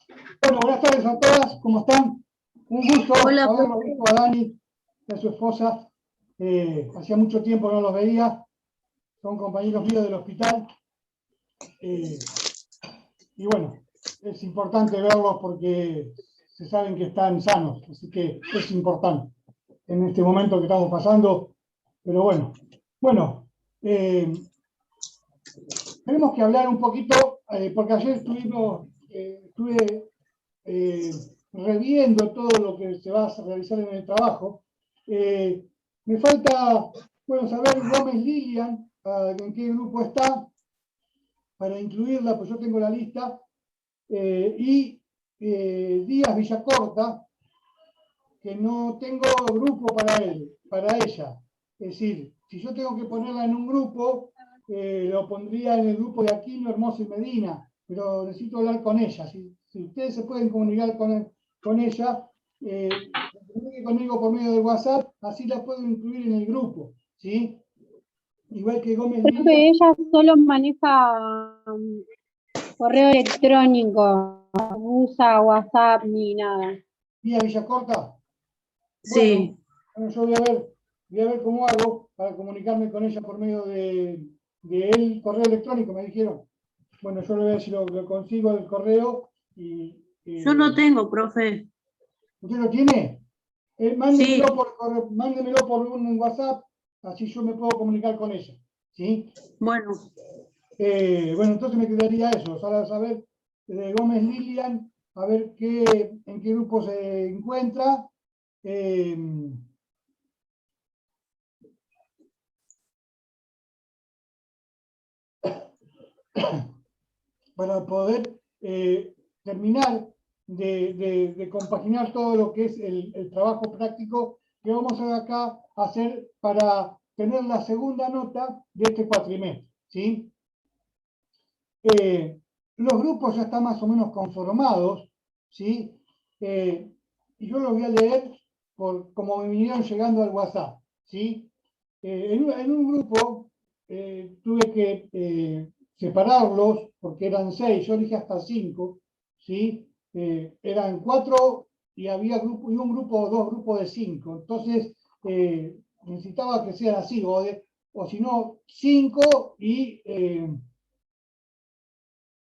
Bueno, buenas tardes a todas, ¿cómo están? Un gusto Hola, haberlo visto a Dani y a su esposa. Hacía mucho tiempo que no los veía, son compañeros míos del hospital. Y bueno, es importante verlos porque se saben que están sanos, así que es importante en este momento que estamos pasando. Pero bueno, tenemos que hablar un poquito, porque ayer estuve reviendo todo lo que se va a realizar en el trabajo. Me falta, bueno, saber Gómez Lilian, en qué grupo está, para incluirla, pues yo tengo la lista, y Díaz Villacorta, que no tengo grupo para ella. Es decir, si yo tengo que ponerla en un grupo, lo pondría en el grupo de Aquino, Hermoso y Medina, pero necesito hablar con ella. Si ustedes se pueden comunicar con ella, comunique conmigo por medio de WhatsApp, así la puedo incluir en el grupo, ¿sí? Igual que Gómez creo Lilian. que ella solo maneja correo electrónico, no usa WhatsApp ni nada. Díaz Villacorta. Sí. Bueno, yo voy a ver cómo hago para comunicarme con ella por medio de el correo electrónico, me dijeron. Bueno, yo le voy a ver si lo consigo el correo y. Yo no tengo, profe. ¿Usted lo tiene? Sí. Mándemelo por un WhatsApp, así yo me puedo comunicar con ella. ¿Sí? Bueno. Bueno, entonces me quedaría eso, saber de Gómez Lilian, a ver en qué grupo se encuentra. Para poder terminar de compaginar todo lo que es el trabajo práctico que vamos acá a hacer para tener la segunda nota de este cuatrimestre, ¿sí? Los grupos ya están más o menos conformados, ¿sí? Y yo los voy a leer como me vinieron llegando al WhatsApp, ¿sí? En un grupo tuve que separarlos porque eran 6, yo dije hasta 5, ¿sí? Eran 4 y había un grupo, 2 grupos de 5. Entonces necesitaba que sean así, o si no, 5 y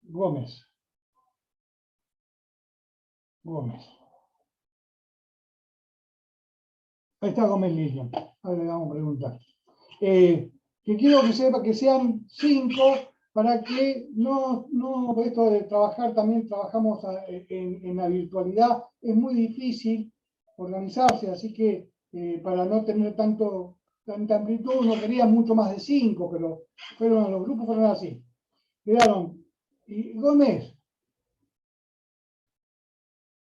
Gómez. Ahí está Gómez Lilian. Ahora le vamos a preguntar. Que quiero que sepa que sean 5 para que no esto de trabajar, también trabajamos en la virtualidad, es muy difícil organizarse, así que para no tener tanta amplitud, no quería mucho más de 5, pero los grupos fueron así. Quedaron. Y Gómez,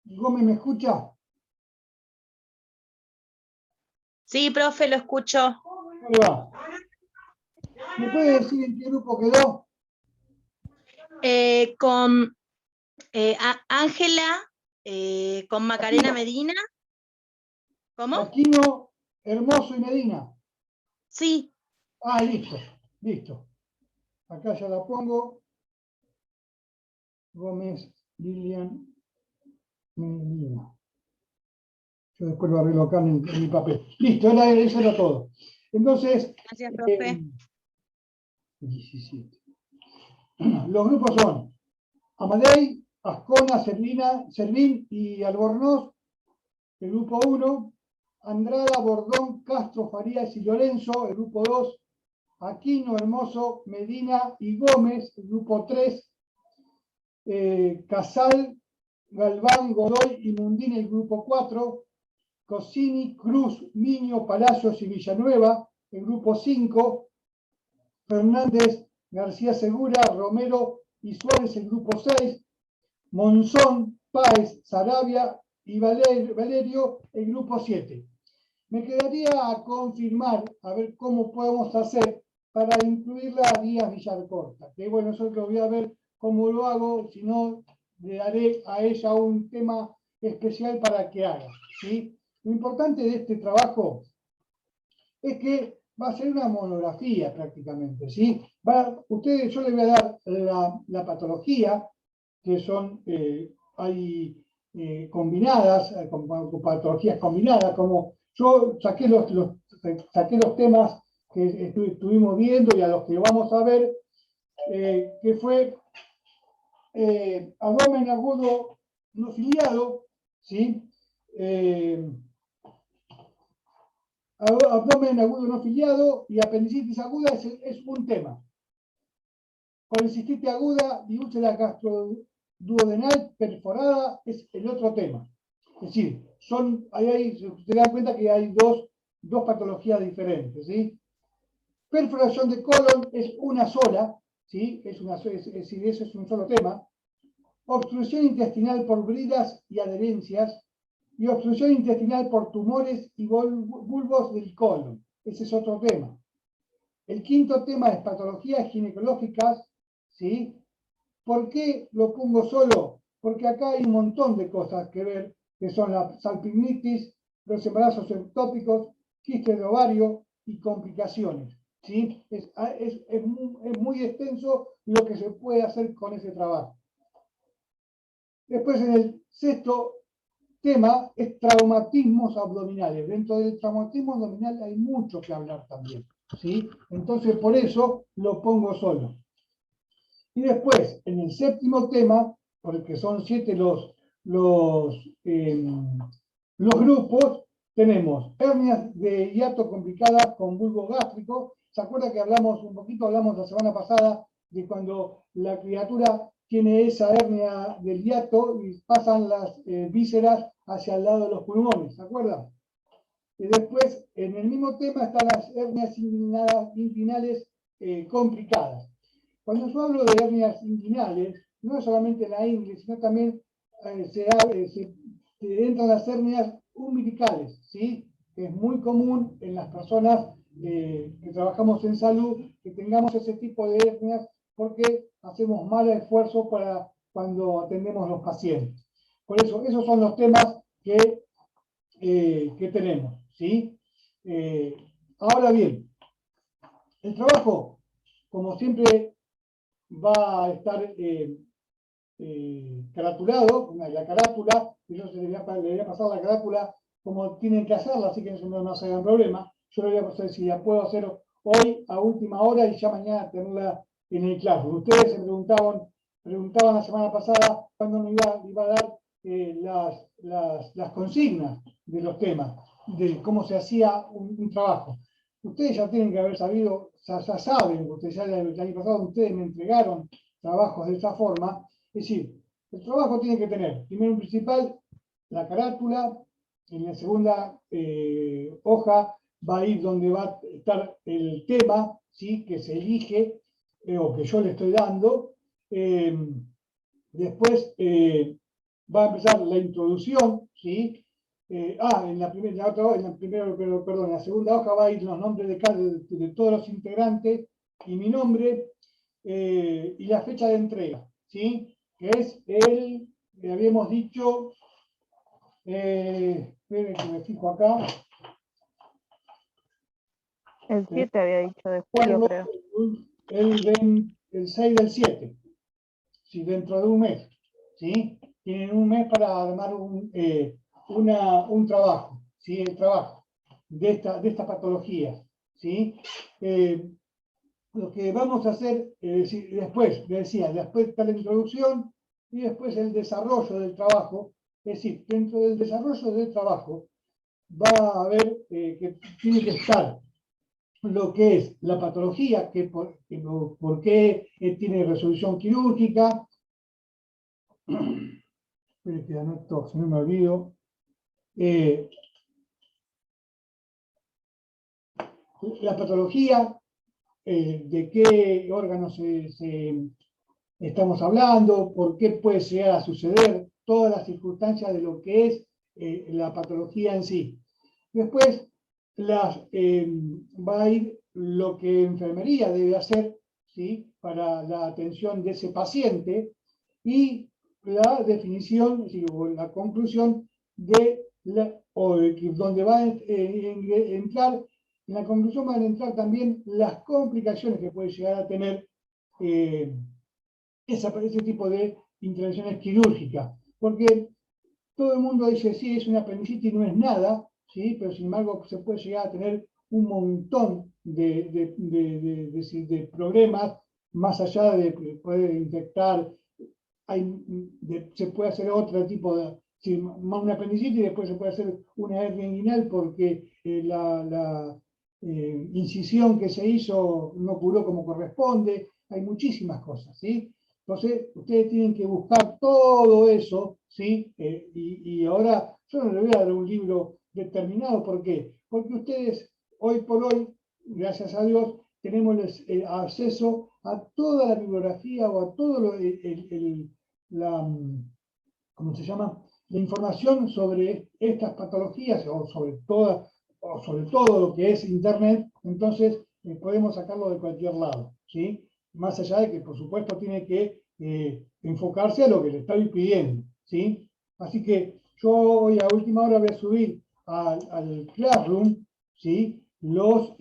¿me escucha? Sí, profe, lo escucho. ¿Cómo le va? ¿Me puede decir en qué grupo quedó? Con Ángela, con Macarena Medina. ¿Cómo? Aquino, Hermoso y Medina. Sí. Ah, listo. Acá ya la pongo. Gómez, Lilian, Medina. Yo después lo arreglo acá en mi papel. Listo, eso era todo. Entonces, Gracias, profe. 17. Los grupos son Amadei, Ascona, Servín y Albornoz, el grupo 1. Andrada, Bordón, Castro, Farías y Lorenzo, el grupo 2. Aquino, Hermoso, Medina y Gómez, el grupo 3. Casal, Galván, Godoy y Mundín, el grupo 4. Cosini, Cruz, Miño, Palacios y Villanueva, el grupo 5. Fernández, García Segura, Romero y Suárez, el grupo 6. Monzón, Páez, Sarabia y Valerio, el grupo 7. Me quedaría a confirmar, a ver cómo podemos hacer para incluirla a Díaz Villacorta. Que bueno, eso lo voy a ver cómo lo hago, si no, le daré a ella un tema especial para que haga, ¿sí? Lo importante de este trabajo es que va a ser una monografía prácticamente, ¿sí? Yo les voy a dar la patología, que son hay combinadas, con patologías combinadas, como yo saqué los temas que estuvimos viendo y a los que vamos a ver, que fue abdomen agudo no filiado, ¿sí? Abdomen agudo no filiado y apendicitis aguda es un tema. Colicistitis aguda y úlcera gastroduodenal perforada es el otro tema. Es decir, se dan cuenta que hay dos patologías diferentes, ¿sí? Perforación de colon es una sola, ¿sí? Es decir, eso es un solo tema. Obstrucción intestinal por bridas y adherencias y obstrucción intestinal por tumores y bulbos del colon. Ese es otro tema. El quinto tema es patologías ginecológicas, ¿sí? ¿Por qué lo pongo solo? Porque acá hay un montón de cosas que ver, que son la salpingnitis, los embarazos ectópicos, quistes de ovario y complicaciones, ¿sí? Es muy extenso lo que se puede hacer con ese trabajo. Después, en el sexto tema, es traumatismos abdominales. Dentro del traumatismo abdominal hay mucho que hablar también, ¿sí? Entonces, por eso lo pongo solo. Y después, en el séptimo tema, porque son 7 los grupos, tenemos hernias de hiato complicadas con bulbo gástrico. ¿Se acuerda que hablamos la semana pasada de cuando la criatura tiene esa hernia del hiato y pasan las vísceras hacia el lado de los pulmones? ¿Se acuerda? Y después, en el mismo tema, están las hernias inguinales complicadas. Cuando yo hablo de hernias inguinales, no es solamente la ingle, sino también entran las hernias umbilicales, ¿sí? Es muy común en las personas que trabajamos en salud que tengamos ese tipo de hernias porque hacemos mal esfuerzo para cuando atendemos a los pacientes. Por eso, esos son los temas que tenemos, ¿sí? Ahora bien, el trabajo, como siempre, va a estar caratulado, la carátula, y yo le voy a pasar la carátula como tienen que hacerla, así que no se hagan problema. Yo le voy a pasar si la puedo hacer hoy a última hora y ya mañana tenerla en el claro. Ustedes se preguntaban la semana pasada cuándo me iba a dar las consignas de los temas, de cómo se hacía un trabajo. Ustedes ya tienen que haber sabido, ya saben, ustedes ya el año pasado ustedes me entregaron trabajos de esa forma. Es decir, el trabajo tiene que tener, primero y principal, la carátula. En la segunda hoja va a ir donde va a estar el tema, ¿sí? Que se elige o que yo le estoy dando. Después va a empezar la introducción, ¿sí? En la segunda hoja va a ir los nombres de todos los integrantes y mi nombre y la fecha de entrega, ¿sí? Que es habíamos dicho, esperen que me fijo acá. El 7 había dicho de julio, creo. El 6 del 7, ¿sí? Dentro de un mes, ¿sí? Tienen un mes para armar un trabajo, ¿sí? El trabajo de esta patología, ¿sí? Lo que vamos a hacer, después está la introducción y después el desarrollo del trabajo. Es decir, dentro del desarrollo del trabajo va a haber que tiene que estar lo que es la patología, por qué tiene resolución quirúrgica. Espero que anoto, si no me olvido. La patología, de qué órganos estamos hablando, por qué puede llegar a suceder, todas las circunstancias de lo que es la patología en sí. Después va a ir lo que enfermería debe hacer, ¿sí? Para la atención de ese paciente y la definición, o la conclusión donde va a entrar. En la conclusión van a entrar también las complicaciones que puede llegar a tener ese tipo de intervenciones quirúrgicas. Porque todo el mundo dice, sí, es una apendicitis, no es nada, ¿sí? Pero sin embargo se puede llegar a tener un montón de problemas, más allá de que puede infectar, se puede hacer otro tipo de, sí, una apendicitis y después se puede hacer una hernia inguinal porque la incisión que se hizo no curó como corresponde, hay muchísimas cosas, ¿sí? Entonces, ustedes tienen que buscar todo eso, ¿sí? Y ahora, yo no les voy a dar un libro determinado, ¿por qué? Porque ustedes, hoy por hoy, gracias a Dios, tenemos acceso a toda la bibliografía o a todo la, ¿cómo se llama? La información sobre estas patologías o sobre todo lo que es Internet, entonces podemos sacarlo de cualquier lado, ¿sí? Más allá de que, por supuesto, tiene que enfocarse a lo que le estoy pidiendo, ¿sí? Así que yo hoy a última hora voy a subir al Classroom, ¿sí? Los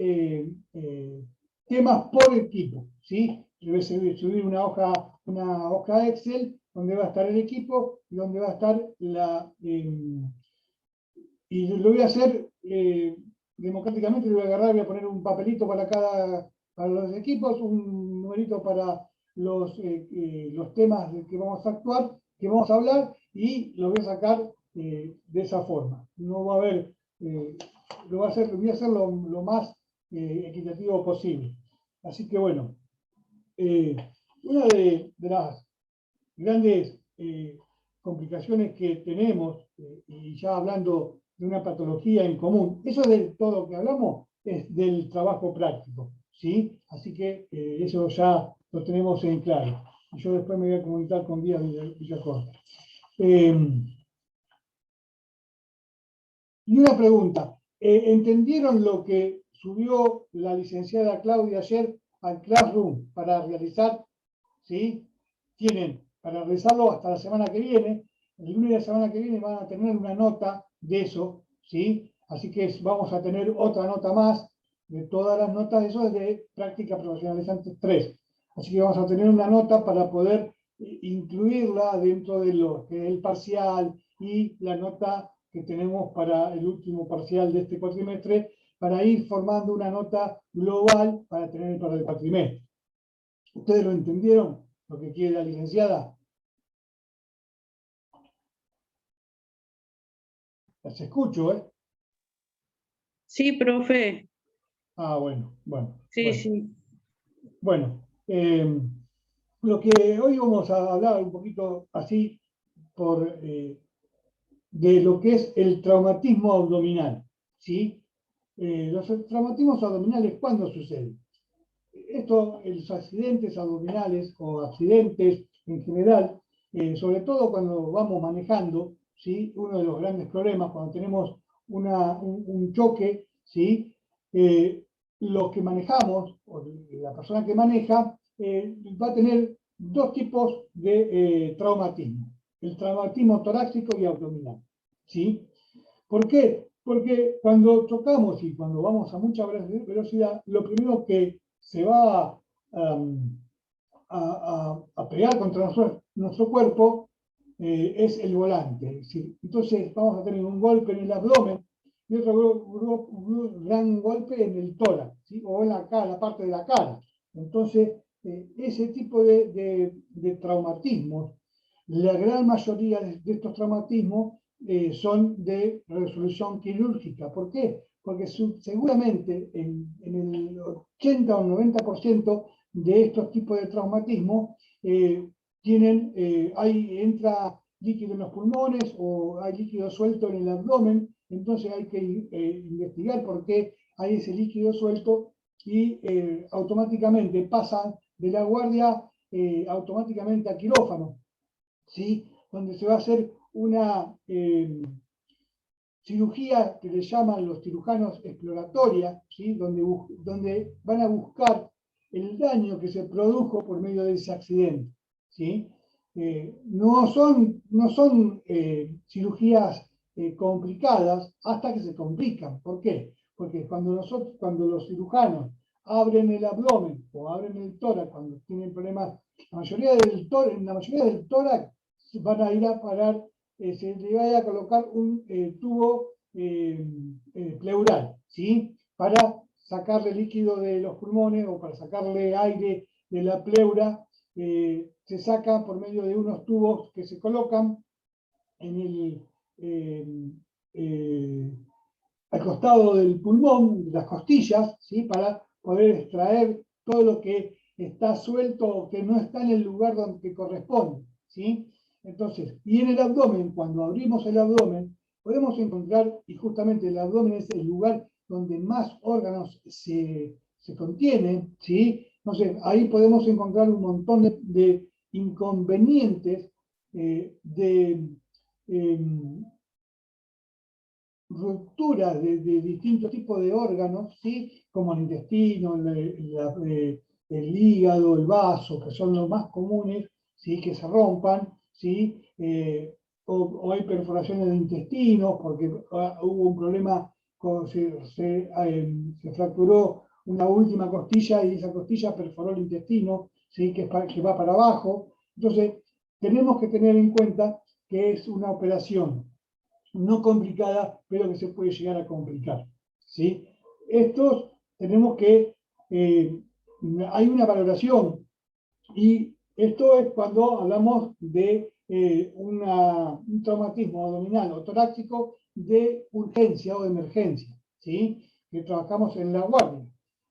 temas por equipo, ¿sí? Yo voy a subir una hoja Excel donde va a estar el equipo y donde va a estar y lo voy a hacer democráticamente, lo voy a agarrar, voy a poner un papelito para los equipos, un numerito para los temas de que vamos a actuar, que vamos a hablar, y lo voy a sacar de esa forma. No va a haber, lo voy a hacer lo más equitativo posible. Así que bueno, una de las grandes complicaciones que tenemos, y ya hablando de una patología en común, eso de todo lo que hablamos es del trabajo práctico, ¿sí? Así que eso ya lo tenemos en claro. Y yo después me voy a comunicar con Díaz Villacorta. Y una pregunta, ¿entendieron lo que subió la licenciada Claudia ayer al Classroom para realizar? ¿Sí? Tienen para realizarlo hasta la semana que viene. El lunes de la semana que viene van a tener una nota de eso, ¿sí? Así que vamos a tener otra nota más de todas las notas de eso de práctica profesionalizante 3. Así que vamos a tener una nota para poder incluirla dentro de lo que es el parcial y la nota que tenemos para el último parcial de este cuatrimestre, para ir formando una nota global para tener para el cuatrimestre. ¿Ustedes lo entendieron? Lo que quiere la licenciada. Las escucho, ¿eh? Sí, profe. Ah, bueno. Sí, sí. Bueno, lo que hoy vamos a hablar un poquito así de lo que es el traumatismo abdominal, ¿sí? Los traumatismos abdominales, ¿cuándo suceden? Los accidentes abdominales o accidentes en general, sobre todo cuando vamos manejando, ¿sí? Uno de los grandes problemas cuando tenemos un choque, ¿sí? Los que manejamos, o la persona que maneja, va a tener dos tipos de traumatismo: el traumatismo torácico y abdominal, ¿sí? ¿Por qué? Porque cuando chocamos y cuando vamos a mucha velocidad, lo primero que se va a pegar contra nuestro cuerpo es el volante. Es decir, entonces vamos a tener un golpe en el abdomen y otro gran golpe en el tórax, ¿sí? O en la parte de la cara. Entonces, ese tipo de traumatismos, la gran mayoría de estos traumatismos son de resolución quirúrgica. ¿Por qué? Porque seguramente en el 80 o 90% de estos tipos de traumatismo entra líquido en los pulmones o hay líquido suelto en el abdomen, entonces hay que investigar por qué hay ese líquido suelto y automáticamente pasan de la guardia automáticamente a quirófano, ¿sí? Donde se va a hacer una cirugía que le llaman los cirujanos exploratoria, ¿sí? Donde van a buscar el daño que se produjo por medio de ese accidente, ¿sí? No son cirugías complicadas hasta que se complican. ¿Por qué? Porque cuando los cirujanos abren el abdomen o abren el tórax, cuando tienen problemas, en la mayoría del tórax van a ir a parar, se le va a colocar un tubo pleural, ¿sí? Para sacarle líquido de los pulmones o para sacarle aire de la pleura, se saca por medio de unos tubos que se colocan en al costado del pulmón, de las costillas, ¿sí? Para poder extraer todo lo que está suelto o que no está en el lugar donde corresponde, ¿sí? Entonces, y en el abdomen, cuando abrimos el abdomen, podemos encontrar, y justamente el abdomen es el lugar donde más órganos se contienen, ¿sí? Entonces, ahí podemos encontrar un montón de inconvenientes, de rupturas de distintos tipos de órganos, ¿sí? Como el intestino, el hígado, el vaso, que son los más comunes, ¿sí? Que se rompan, ¿sí? O hay perforaciones de intestinos porque hubo un problema, se fracturó una última costilla y esa costilla perforó el intestino, ¿sí? Que va para abajo. Entonces, tenemos que tener en cuenta que es una operación no complicada, pero que se puede llegar a complicar, ¿sí? Estos tenemos que, hay una valoración, y esto es cuando hablamos de un traumatismo abdominal o torácico de urgencia o de emergencia, ¿sí? Que trabajamos en la guardia.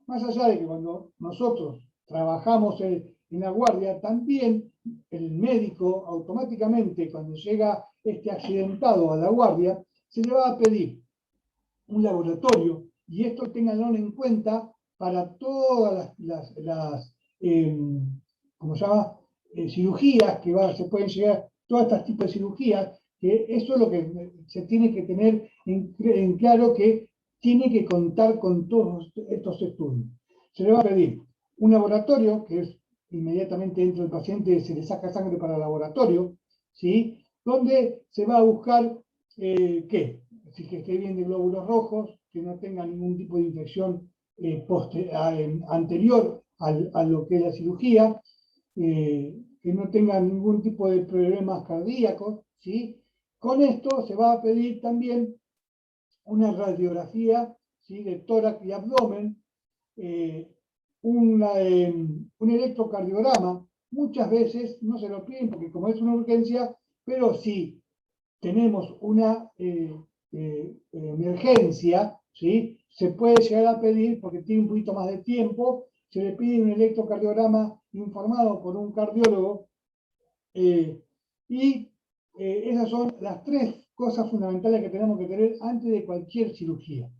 Más allá de que cuando nosotros trabajamos en la guardia, también el médico automáticamente, cuando llega este accidentado a la guardia, se le va a pedir un laboratorio, y esto ténganlo en cuenta para todas las ¿cómo se llama? Cirugías que se pueden llegar, todos estos tipos de cirugías, que eso es lo que se tiene que tener en claro, que tiene que contar con todos estos estudios. Se le va a pedir un laboratorio, que es inmediatamente dentro del paciente se le saca sangre para el laboratorio, ¿sí? Donde se va a buscar ¿qué? Así que esté bien de glóbulos rojos, que no tenga ningún tipo de infección anterior a lo que es la cirugía, que no tenga ningún tipo de problemas cardíacos, ¿sí? Con esto se va a pedir también una radiografía, ¿sí? De tórax y abdomen, un electrocardiograma. Muchas veces no se lo piden porque como es una urgencia, pero si tenemos una emergencia, ¿sí? Se puede llegar a pedir, porque tiene un poquito más de tiempo, se le pide un electrocardiograma informado por un cardiólogo, y esas son las tres cosas fundamentales que tenemos que tener antes de cualquier cirugía,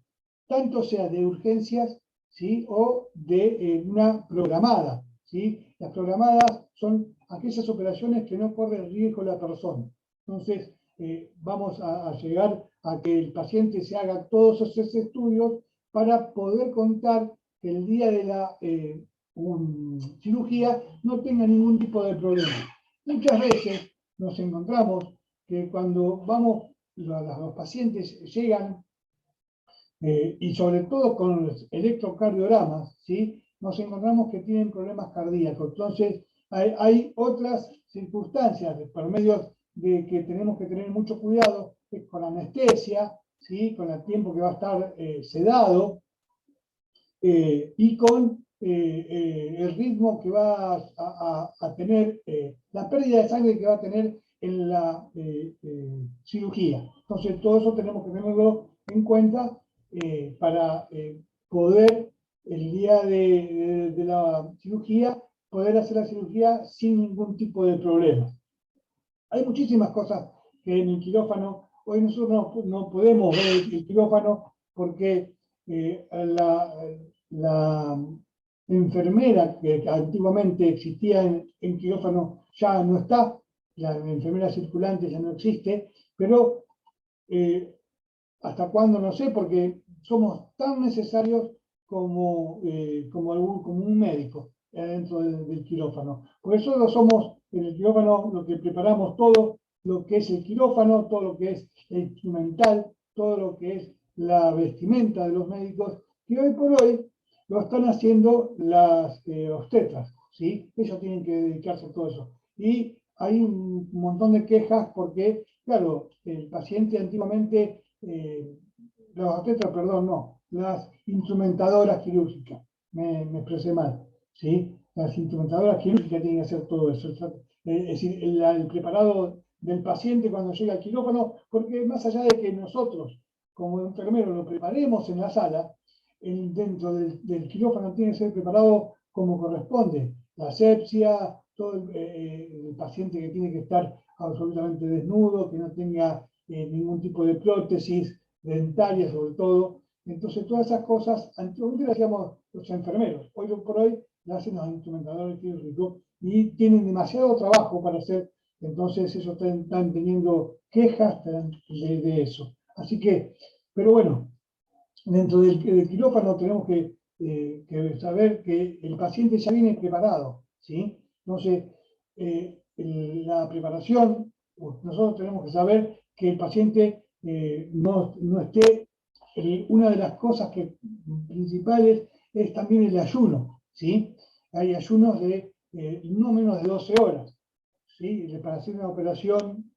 tanto sea de urgencias, ¿sí? O de una programada, ¿sí? Las programadas son aquellas operaciones que no corre riesgo la persona. Entonces, vamos a llegar a que el paciente se haga todos esos estudios para poder contar que el día de la cirugía no tenga ningún tipo de problema. Muchas veces nos encontramos que cuando los pacientes llegan, y sobre todo con los electrocardiogramas, ¿sí? Nos encontramos que tienen problemas cardíacos. Entonces, hay otras circunstancias por medio de que tenemos que tener mucho cuidado, con la anestesia, ¿sí? Con el tiempo que va a estar sedado, y con el ritmo que va a tener, la pérdida de sangre que va a tener en la cirugía. Entonces, todo eso tenemos que tenerlo en cuenta para poder, el día de la cirugía, poder hacer la cirugía sin ningún tipo de problema. Hay muchísimas cosas que en el quirófano, hoy nosotros no podemos ver el quirófano porque la enfermera que antiguamente existía en quirófano ya no está, la enfermera circulante ya no existe, pero hasta cuándo no sé, porque somos tan necesarios como un médico dentro del quirófano. Por eso somos en el quirófano lo que preparamos todo lo que es el quirófano, todo lo que es el instrumental, todo lo que es la vestimenta de los médicos, que hoy por hoy lo están haciendo las obstetras, ¿sí? Ellos tienen que dedicarse a todo eso. Y hay un montón de quejas porque, claro, el paciente antiguamente, los obstetras, perdón, no, las instrumentadoras quirúrgicas, me expresé mal, ¿sí? Las instrumentadoras quirúrgicas tienen que hacer todo eso, es decir, el preparado del paciente cuando llega al quirófano, porque más allá de que nosotros, como enfermeros, lo preparemos en la sala, dentro del quirófano tiene que ser preparado como corresponde. La asepsia, todo el paciente que tiene que estar absolutamente desnudo, que no tenga ningún tipo de prótesis dentaria sobre todo. Entonces todas esas cosas, antiguamente las hacíamos los enfermeros, hoy por hoy las hacen los instrumentadores quirúrgicos y tienen demasiado trabajo para hacer, entonces ellos están teniendo quejas de eso. Así que, pero bueno, dentro del quirófano tenemos que saber que el paciente ya viene preparado, ¿sí? Entonces, la preparación, nosotros tenemos que saber que el paciente no esté, una de las cosas principales es también el ayuno, ¿sí? Hay ayunos de no menos de 12 horas, ¿sí? Para hacer una operación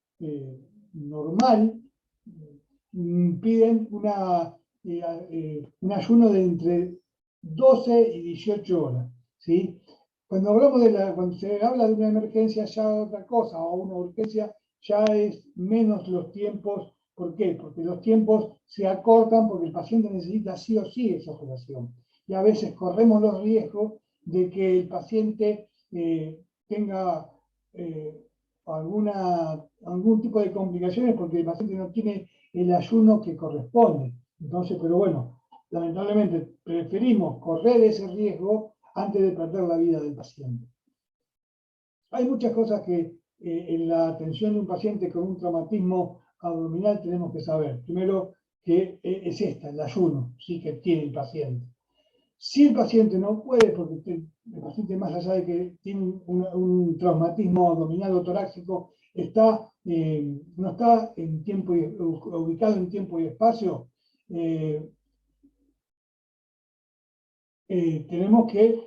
normal, piden un ayuno de entre 12 y 18 horas, ¿sí? Cuando cuando se habla de una emergencia ya es otra cosa, o una urgencia ya es menos los tiempos. ¿Por qué? Porque los tiempos se acortan porque el paciente necesita sí o sí esa operación. Y a veces corremos los riesgos de que el paciente tenga algún tipo de complicaciones porque el paciente no tiene el ayuno que corresponde. Entonces, pero bueno, lamentablemente preferimos correr ese riesgo antes de perder la vida del paciente. Hay muchas cosas que en la atención de un paciente con un traumatismo abdominal tenemos que saber. Primero, que es el ayuno, sí, que tiene el paciente. Si el paciente no puede, porque el paciente más allá de que tiene un traumatismo abdominal o torácico, no está en tiempo ubicado en tiempo y espacio, tenemos que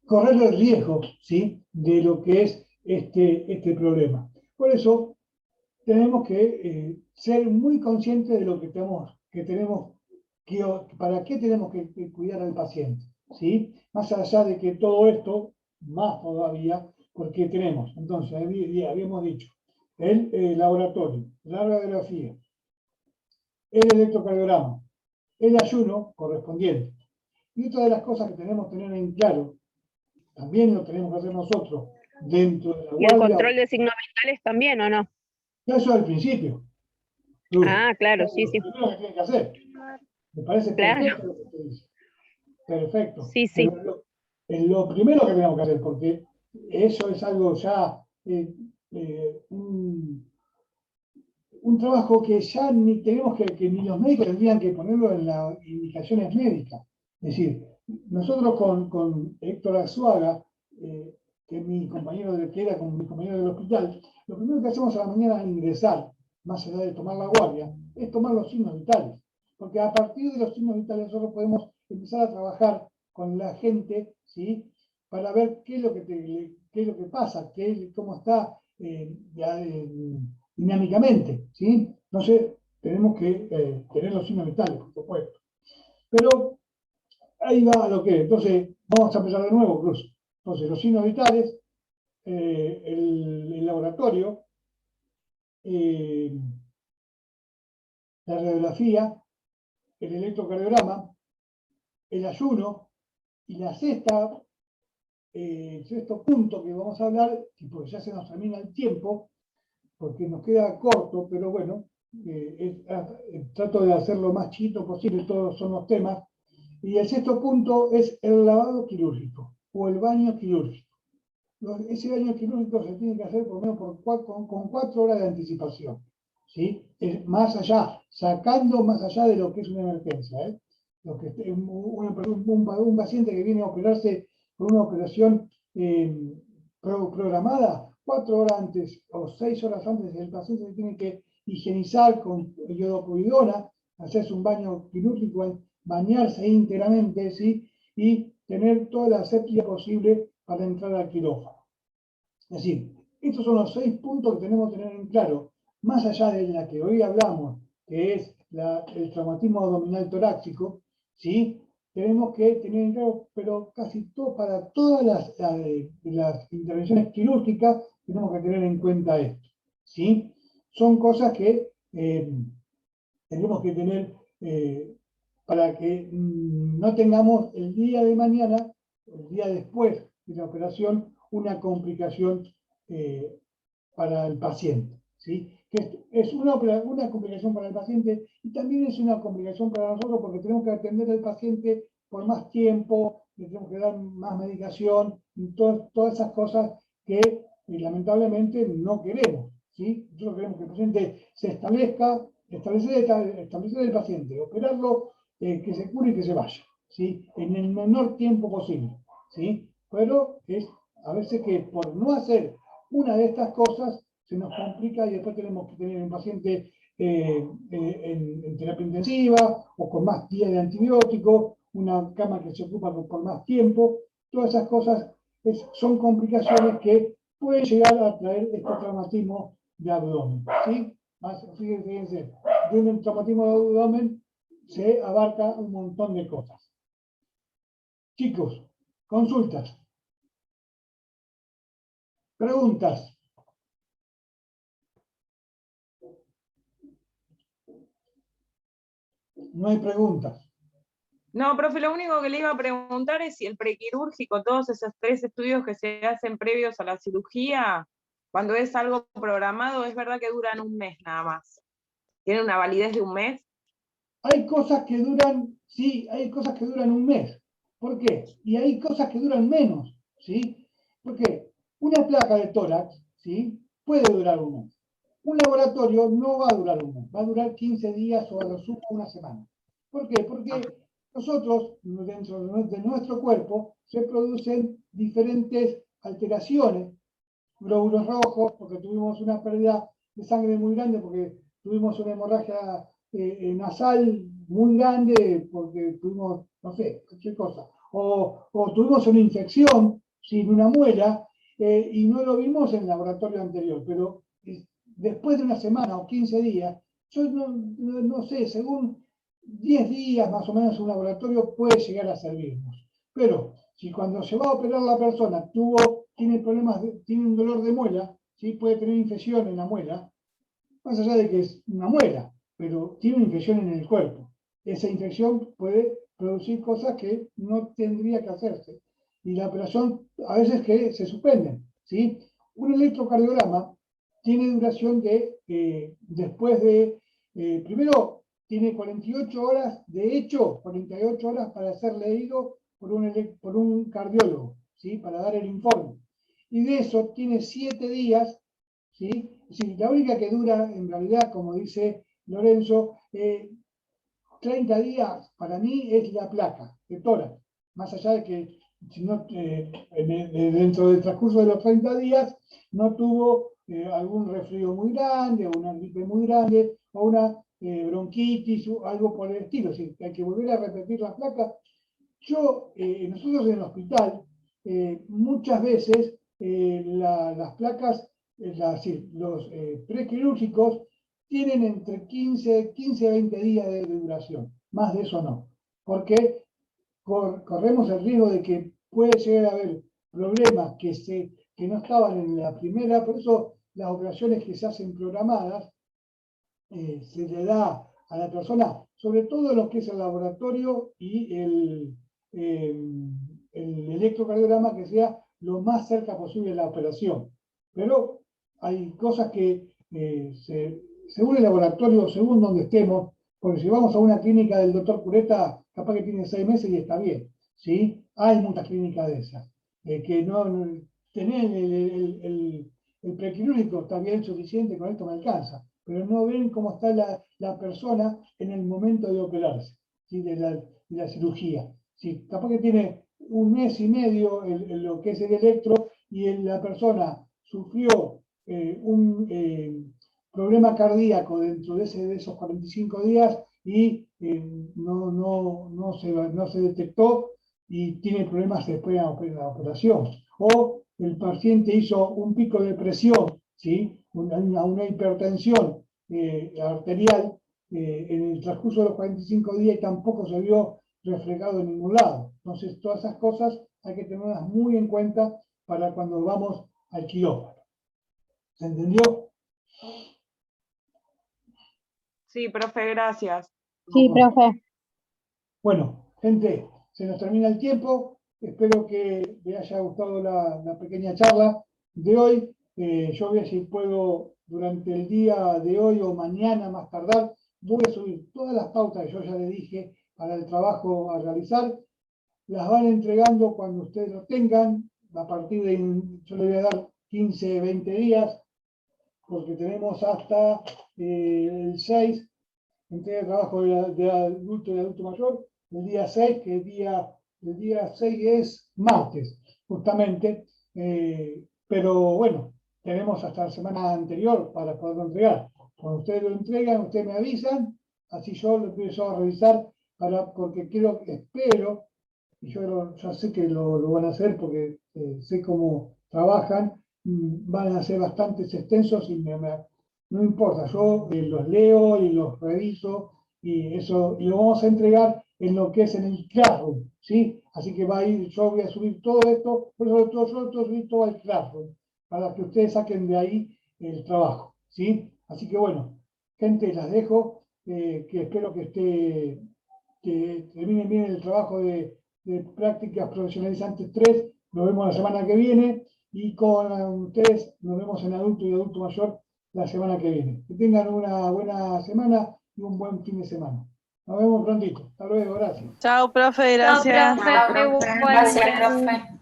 correr el riesgo, ¿sí?, de lo que es este problema. Por eso tenemos que ser muy conscientes de lo que tenemos para qué tenemos que cuidar al paciente, ¿sí? Más allá de que todo esto, más todavía, porque tenemos, entonces, habíamos dicho, el laboratorio, la radiografía, el electrocardiograma, el ayuno correspondiente. Y otra de las cosas que tenemos que tener en claro, también lo tenemos que hacer nosotros, dentro de la ¿Y el guardia. control de signos vitales también o no? Eso al principio. Ah, claro, sí, sí. Lo primero que tienen que hacer. Me parece Claro. perfecto lo que usted dice. Perfecto. Sí, sí. Pero es lo primero que tenemos que hacer, porque eso es algo ya, un trabajo que ya ni tenemos que ni los médicos tendrían que ponerlo en las indicaciones médicas. Es decir, nosotros con Héctor Azuaga, que es mi compañero que era con mi compañero del hospital, lo primero que hacemos a la mañana al ingresar, más allá de tomar la guardia, es tomar los signos vitales. Porque a partir de los signos vitales nosotros podemos empezar a trabajar con la gente, ¿sí?, para ver qué es lo que pasa, cómo está dinámicamente, ¿sí? Entonces, tenemos que tener los signos vitales, por supuesto. Pero ahí va lo que es. Entonces, vamos a empezar de nuevo, Cruz. Entonces, los signos vitales, el laboratorio, la radiografía, el electrocardiograma, el ayuno y el sexto punto que vamos a hablar, y porque ya se nos termina el tiempo, porque nos queda corto, pero bueno, trato de hacerlo más chiquito posible, todos son los temas. Y el sexto punto es el lavado quirúrgico o el baño quirúrgico. Ese baño quirúrgico se tiene que hacer por lo menos con 4 horas de anticipación, ¿sí? Más allá, sacando más allá de lo que es una emergencia, ¿eh? Un paciente que viene a operarse por una operación programada, 4 horas antes o 6 horas antes, el paciente se tiene que higienizar con iodopovidona, hacerse un baño quirúrgico, bañarse íntegramente, ¿sí?, y tener toda la asepsia posible para entrar al quirófano. Es decir, estos son los 6 puntos que tenemos que tener en claro, más allá de la que hoy hablamos, que es el traumatismo abdominal torácico, ¿sí? Tenemos que tener en claro, pero casi todo, para todas las intervenciones quirúrgicas, tenemos que tener en cuenta esto, ¿sí? Son cosas que tenemos que tener para que no tengamos el día de mañana, el día después de la operación, una complicación para el paciente, ¿sí? Que es una complicación para el paciente y también es una complicación para nosotros porque tenemos que atender al paciente por más tiempo, le tenemos que dar más medicación, y todas esas cosas que lamentablemente no queremos, ¿sí? Nosotros queremos que el paciente se establecer el paciente, operarlo, que se cure y que se vaya, ¿sí? En el menor tiempo posible, ¿sí? Pero es a veces que por no hacer una de estas cosas se nos complica y después tenemos que tener un paciente en terapia intensiva o con más días de antibiótico, una cama que se ocupa por más tiempo. Todas esas cosas son complicaciones que pueden llegar a traer este traumatismo de abdomen, ¿sí? Fíjense, de un traumatismo de abdomen se abarca un montón de cosas. Chicos, consultas. Preguntas. No hay preguntas. No, profe, lo único que le iba a preguntar es si el prequirúrgico, todos esos 3 estudios que se hacen previos a la cirugía, cuando es algo programado, es verdad que duran un mes nada más. ¿Tienen una validez de un mes? Hay cosas que duran, sí, hay cosas que duran un mes. ¿Por qué? Y hay cosas que duran menos, ¿sí? Porque una placa de tórax, ¿sí? Puede durar un mes. Un laboratorio no va a durar un mes, va a durar 15 días o a lo sumo una semana. ¿Por qué? Porque nosotros, dentro de nuestro cuerpo, se producen diferentes alteraciones, glóbulos rojos, porque tuvimos una pérdida de sangre muy grande, porque tuvimos una hemorragia nasal muy grande, porque tuvimos, no sé, cualquier cosa, o tuvimos una infección sin una muela, y no lo vimos en el laboratorio anterior, pero después de una semana o 15 días, yo no sé, según 10 días más o menos un laboratorio puede llegar a servirnos. Pero si cuando se va a operar la persona tiene problemas, tiene un dolor de muela, ¿sí? Puede tener infección en la muela, más allá de que es una muela, pero tiene una infección en el cuerpo. Esa infección puede producir cosas que no tendría que hacerse. Y la operación a veces que se suspenden, ¿sí? Un electrocardiograma tiene duración de, después de, primero tiene 48 horas, de hecho, 48 horas para ser leído por un cardiólogo, ¿sí? Para dar el informe. Y de eso tiene 7 días, ¿sí? Es decir, la única que dura, en realidad, como dice Lorenzo, 30 días para mí es la placa de tórax. Más allá de que si no, dentro del transcurso de los 30 días no tuvo algún resfrío muy grande, o una gripe muy grande, o una bronquitis, o algo por el estilo. Es decir, hay que volver a repetir la placa. Nosotros en el hospital, muchas veces las placas, los prequirúrgicos, tienen entre 15 a 20 días de duración. Más de eso no. Porque corremos el riesgo de que puede llegar a haber problemas que no estaban en la primera, por eso las operaciones que se hacen programadas, se le da a la persona, sobre todo lo que es el laboratorio y el electrocardiograma, que sea lo más cerca posible de la operación. Pero hay cosas que según el laboratorio, según donde estemos, porque si vamos a una clínica del doctor Cureta, capaz que tiene 6 meses y está bien, ¿sí? Hay muchas clínicas de esas, que tener el prequirúrgico está bien suficiente, con esto me alcanza, pero no ven cómo está la persona en el momento de operarse, ¿sí? de la cirugía. ¿Sí? Capaz que tiene un mes y medio lo que es el electro y la persona sufrió un problema cardíaco dentro de esos 45 días y no se detectó y tiene problemas después de la operación. o el paciente hizo un pico de presión, ¿sí? una hipertensión arterial en el transcurso de los 45 días y tampoco se vio reflejado en ningún lado. Entonces, todas esas cosas hay que tenerlas muy en cuenta para cuando vamos al quirófano. ¿Se entendió? Sí, profe, gracias. Sí, profe. Bueno, gente, se nos termina el tiempo. Espero que les haya gustado la pequeña charla de hoy. Yo voy a ver si puedo durante el día de hoy o mañana más tardar, voy a subir todas las pautas que yo ya les dije para el trabajo a realizar. Las van entregando cuando ustedes lo tengan, a partir de, yo les voy a dar 15, 20 días, porque tenemos hasta el 6, entrega de trabajo de adulto y de adulto mayor, el día 6, que el día 6 es martes, justamente, pero bueno, tenemos hasta la semana anterior para poderlo entregar. Cuando ustedes lo entregan, ustedes me avisan, así yo lo empiezo a revisar, porque espero, y yo ya sé que lo van a hacer porque sé cómo trabajan, van a ser bastante extensos y no importa, yo los leo y los reviso y eso, y lo vamos a entregar en lo que es en el Classroom, ¿sí? Así que va a ir, yo voy a subir todo esto, por eso yo subí todo al Classroom, para que ustedes saquen de ahí el trabajo, ¿sí? Así que bueno, gente, las dejo, que espero que terminen bien el trabajo de prácticas profesionalizantes 3, nos vemos la semana que viene, y con ustedes nos vemos en adulto y adulto mayor la semana que viene. Que tengan una buena semana y un buen fin de semana. Nos vemos prontito. Hasta luego, gracias. Chao, profe, Chao, gracias. profe. Gracias, profe.